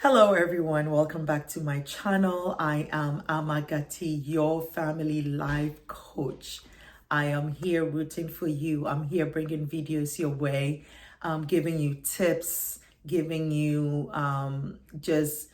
Hello everyone, welcome back to my channel. I am Amagati, your family life coach. I am here rooting for you. I'm here bringing videos your way, giving you tips, giving you just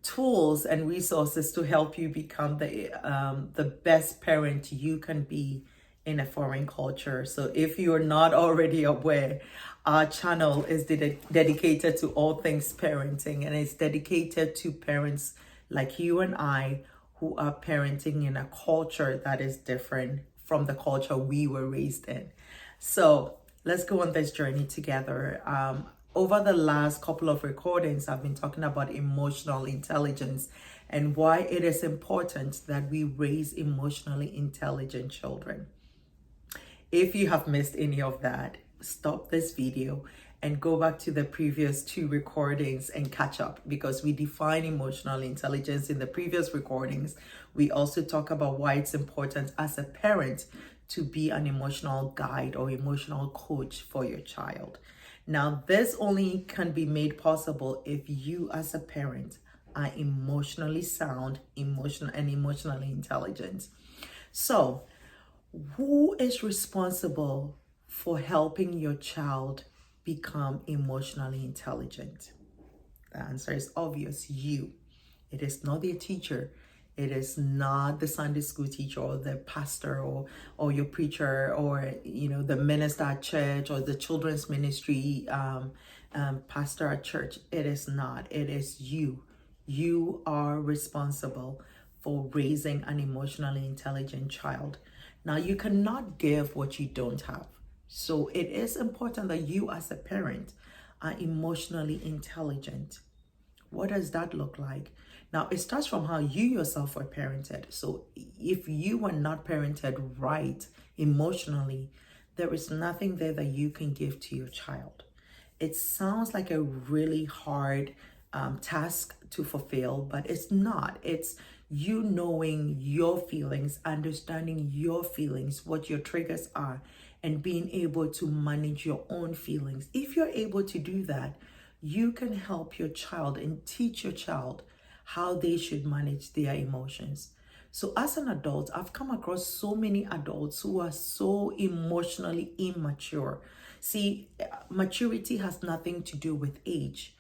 tools and resources to help you become the best parent you can be in a foreign culture. So if you're not already aware, our channel is dedicated to all things parenting, and it's dedicated to parents like you and I who are parenting in a culture that is different from the culture we were raised in. So let's go on this journey together. Over the last couple of recordings, I've been talking about emotional intelligence and why it is important that we raise emotionally intelligent children. If you have missed any of that, stop this video and go back to the previous two recordings and catch up, because we define emotional intelligence in the previous recordings. We also talk about why it's important as a parent to be an emotional guide or emotional coach for your child. Now, this only can be made possible if you as a parent are emotionally sound, emotionally intelligent. So, who is responsible for helping your child become emotionally intelligent? The answer is obvious: you. It is not their teacher. It is not the Sunday school teacher or the pastor or your preacher or the minister at church or the children's ministry pastor at church. It is not. It is you. You are responsible for raising an emotionally intelligent child. Now, you cannot give what you don't have. So it is important that you as a parent are emotionally intelligent. What does that look like? Now, it starts from how you yourself were parented. So if you were not parented right emotionally, there is nothing there that you can give to your child. It sounds like a really hard task to fulfill, but it's not. It's you knowing your feelings, understanding your feelings, what your triggers are, and being able to manage your own feelings. If you're able to do that, you can help your child and teach your child how they should manage their emotions. So as an adult, I've come across so many adults who are so emotionally immature. See, maturity has nothing to do with age.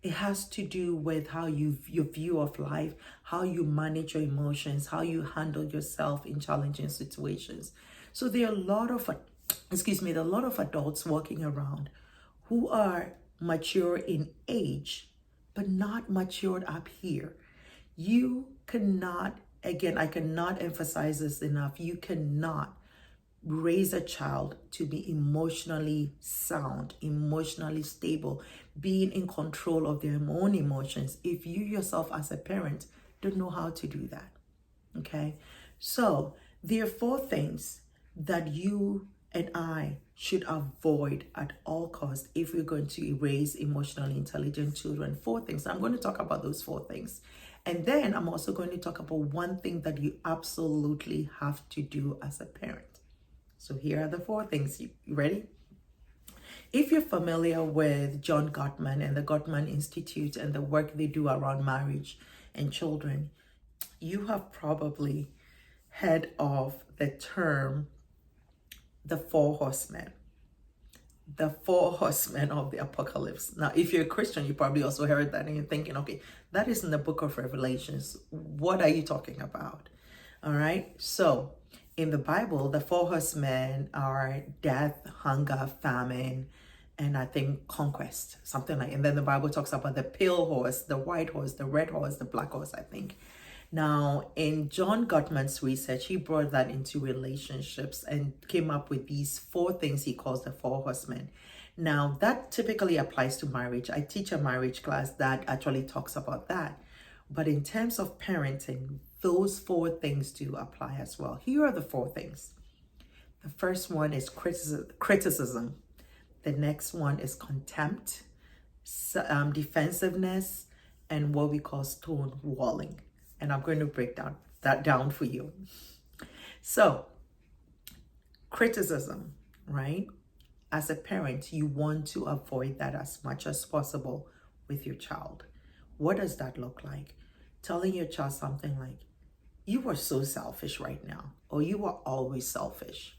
It has to do with how your view of life, how you manage your emotions, how you handle yourself in challenging situations. So there are a lot of adults walking around who are mature in age, but not matured up here. You cannot, again, I cannot emphasize this enough. You cannot raise a child to be emotionally sound, emotionally stable, being in control of their own emotions if you yourself as a parent don't know how to do that. Okay? So there are four things that you and I should avoid at all costs if we're going to raise emotionally intelligent children. Four things. I'm going to talk about those four things. And then I'm also going to talk about one thing that you absolutely have to do as a parent. So here are the four things. You ready? If you're familiar with John Gottman and the Gottman Institute and the work they do around marriage and children, you have probably heard of the term the Four Horsemen. The Four Horsemen of the Apocalypse. Now, if you're a Christian, you probably also heard that and you're thinking, okay, that is in the book of Revelations. What are you talking about? All right. So in the Bible, the Four Horsemen are death, hunger, famine, and I think conquest, something like. And then the Bible talks about the pale horse, the white horse, the red horse, the black horse, I think. Now, in John Gottman's research, he brought that into relationships and came up with these four things he calls the Four Horsemen. Now, that typically applies to marriage. I teach a marriage class that actually talks about that. But in terms of parenting, those four things do apply as well. Here are the four things. The first one is criticism. The next one is contempt, defensiveness, and what we call stonewalling. And I'm going to break that down for you. So, criticism, right? As a parent, you want to avoid that as much as possible with your child. What does that look like? Telling your child something like, you are so selfish right now, or you are always selfish,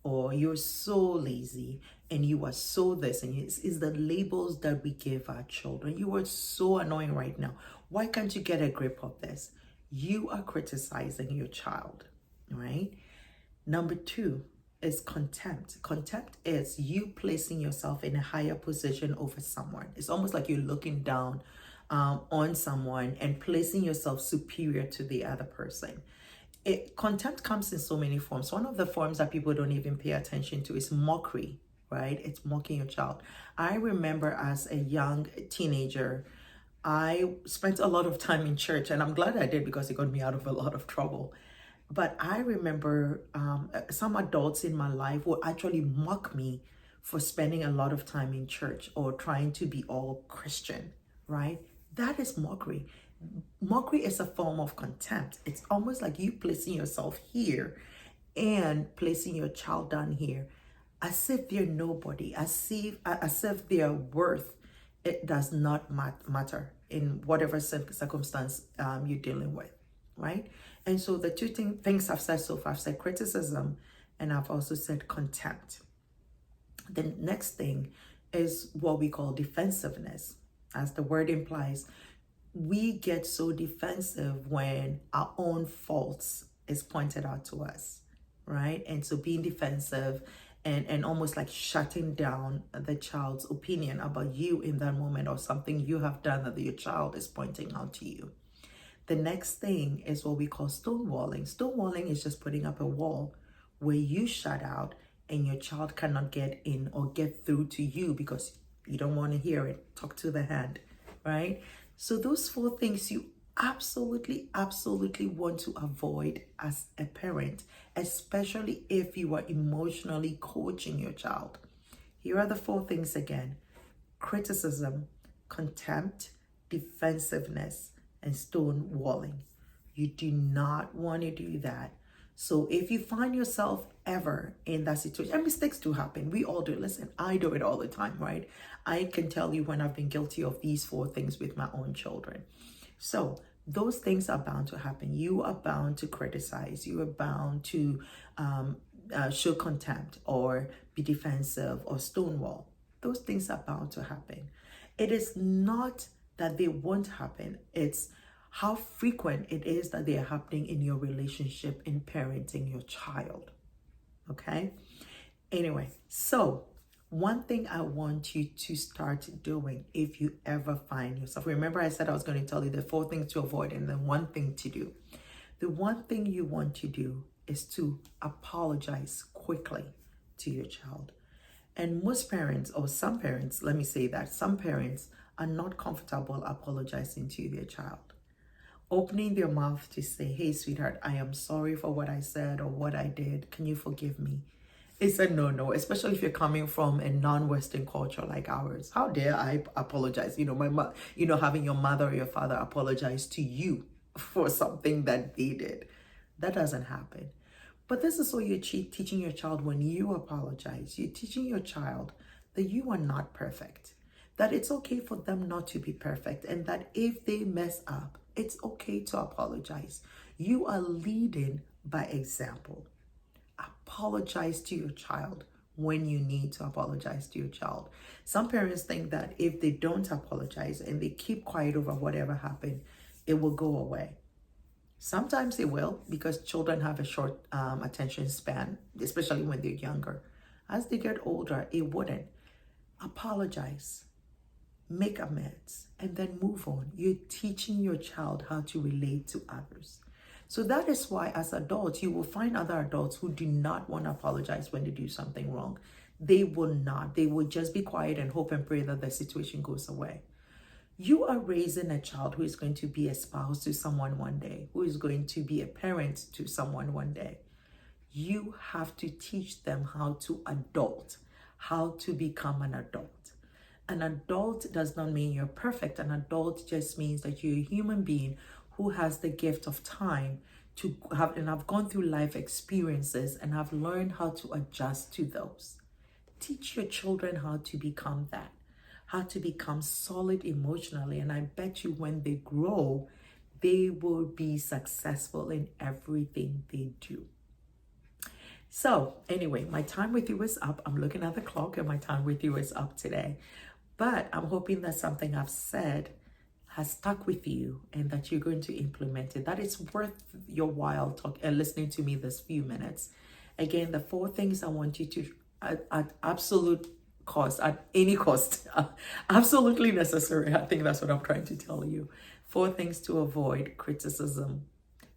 or you're so lazy, and you are so this, and it's the labels that we give our children. You are so annoying right now. Why can't you get a grip of this? You are criticizing your child, right? Number two is contempt. Contempt is you placing yourself in a higher position over someone. It's almost like you're looking down on someone and placing yourself superior to the other person. Contempt comes in so many forms. One of the forms that people don't even pay attention to is mockery, right? It's mocking your child. I remember as a young teenager, I spent a lot of time in church, and I'm glad I did because it got me out of a lot of trouble. But I remember some adults in my life would actually mock me for spending a lot of time in church or trying to be all Christian, right? That is mockery. Mockery is a form of contempt. It's almost like you placing yourself here and placing your child down here as if they're nobody, as if their worth, it does not matter in whatever circumstance you're dealing with, right? And so the two things I've said so far, I've said criticism and I've also said contempt. The next thing is what we call defensiveness. As the word implies, we get so defensive when our own faults is pointed out to us, right? And so being defensive and almost like shutting down the child's opinion about you in that moment, or something you have done that your child is pointing out to you. The next thing is what we call stonewalling. Stonewalling is just putting up a wall where you shut out and your child cannot get in or get through to you because you don't want to hear it. Talk to the hand, right? So those four things you absolutely want to avoid as a parent, especially if you are emotionally coaching your child. Here are the four things again: criticism, contempt, defensiveness, and stonewalling. You do not want to do that. So if you find yourself ever in that situation, and mistakes do happen, we all do. Listen, I do it all the time, right? I can tell you when I've been guilty of these four things with my own children. So those things are bound to happen. You are bound to criticize. You are bound to show contempt or be defensive or stonewall. Those things are bound to happen. It is not that they won't happen. It's how frequent it is that they are happening in your relationship in parenting your child. Okay? Anyway, so one thing I want you to start doing if you ever find yourself, remember I said I was going to tell you the four things to avoid and then one thing to do. The one thing you want to do is to apologize quickly to your child. And most parents, or some parents, let me say that, some parents are not comfortable apologizing to their child. Opening their mouth to say, hey, sweetheart, I am sorry for what I said or what I did. Can you forgive me? It's a no-no, especially if you're coming from a non-Western culture like ours. How dare I apologize? Having your mother or your father apologize to you for something that they did. That doesn't happen. But this is what you're teaching your child when you apologize. You're teaching your child that you are not perfect, that it's okay for them not to be perfect, and that if they mess up, it's okay to apologize. You are leading by example. Apologize to your child when you need to apologize to your child. Some parents think that if they don't apologize and they keep quiet over whatever happened, it will go away. Sometimes it will, because children have a short attention span, especially when they're younger. As they get older, it wouldn't. Apologize, make amends, and then move on. You're teaching your child how to relate to others. So that is why as adults, you will find other adults who do not want to apologize when they do something wrong. They will not. They will just be quiet and hope and pray that the situation goes away. You are raising a child who is going to be a spouse to someone one day, who is going to be a parent to someone one day. You have to teach them how to adult, how to become an adult. An adult does not mean you're perfect. An adult just means that you're a human being who has the gift of time to have gone through life experiences and have learned how to adjust to those. Teach your children how to become that, how to become solid emotionally. And I bet you when they grow, they will be successful in everything they do. So anyway, my time with you is up. I'm looking at the clock and my time with you is up today. But I'm hoping that something I've said has stuck with you and that you're going to implement it, that it's worth your while listening to me this few minutes. Again, the 4 things I want you to, at absolute cost, at any cost, absolutely necessary. I think that's what I'm trying to tell you. 4 things to avoid: criticism,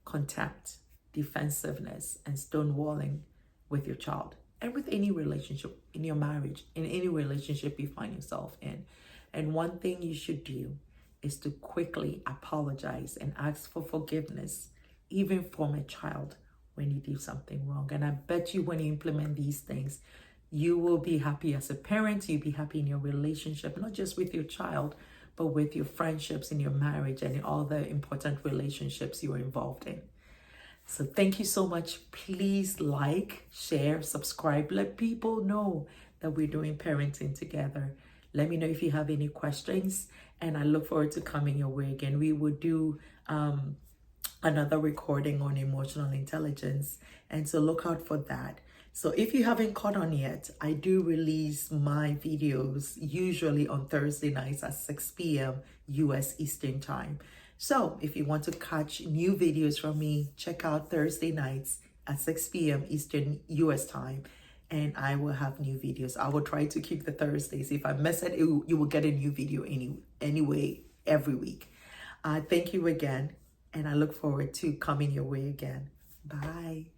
contempt, defensiveness, and stonewalling with your child, and with any relationship, in your marriage, in any relationship you find yourself in. And one thing you should do is to quickly apologize and ask for forgiveness, even from a child, when you do something wrong. And I bet you when you implement these things, you will be happy as a parent, you'll be happy in your relationship, not just with your child, but with your friendships, in your marriage, and in all the important relationships you are involved in. So thank you so much. Please like, share, subscribe. Let people know that we're doing parenting together. Let me know if you have any questions, and I look forward to coming your way again. We will do another recording on emotional intelligence, and so look out for that. So if you haven't caught on yet, I do release my videos usually on Thursday nights at 6 p.m. US Eastern Time. So if you want to catch new videos from me, check out Thursday nights at 6 p.m. Eastern US Time, and I will have new videos. I will try to keep the Thursdays. If I miss it, you will get a new video anyway every week. Thank you again, and I look forward to coming your way again. Bye.